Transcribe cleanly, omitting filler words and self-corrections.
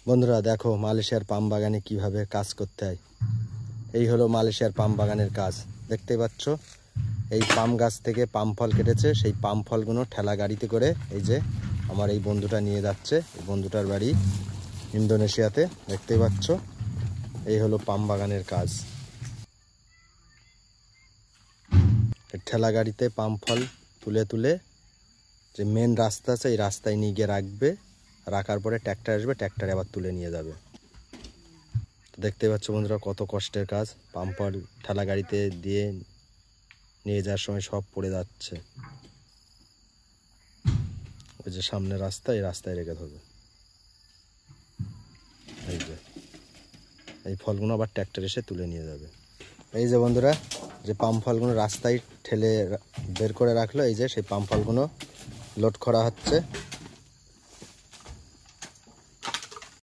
বন্ধুরা দেখো মালয়েশিয়ার পাম বাগানে কিভাবে কাজ করতে হয়। এই হলো মালয়েশিয়ার পাম বাগানের কাজ। দেখতে পাচ্ছ এই পাম গাছ থেকে পাম ফল কেটেছে, সেই পাম ফলগুলো ঠেলা গাড়িতে করে এই যে আমার এই বন্ধুটা নিয়ে যাচ্ছে। এই বন্ধুটার বাড়ি ইন্দোনেশিয়াতে। দেখতে পাচ্ছ এই হলো পাম বাগানের কাজ। ঠেলা গাড়িতে পাম ফল তুলে তুলে যে মেন রাস্তা আছে এই রাস্তায় নিয়ে গিয়ে রাখবে। রাখার পরে ট্র্যাক্টর আসবে, ট্র্যাক্টরে আবার তুলে নিয়ে যাবে। দেখতে পাচ্ছ বন্ধুরা কত কষ্টের কাজ। পাম ফল ঠেলা গাড়িতে দিয়ে নিয়ে যাওয়ার সময় সব পড়ে যাচ্ছে। ওই যে সামনে রাস্তা, এই রাস্তায় রেখে দেবে। এই যে এই ফলগুলো আবার ট্র্যাক্টর এসে তুলে নিয়ে যাবে। এই যে বন্ধুরা যে পাম ফলগুলো রাস্তায় ঠেলে বের করে রাখলো, এই যে সেই পাম ফলগুলো লোড করা হচ্ছে।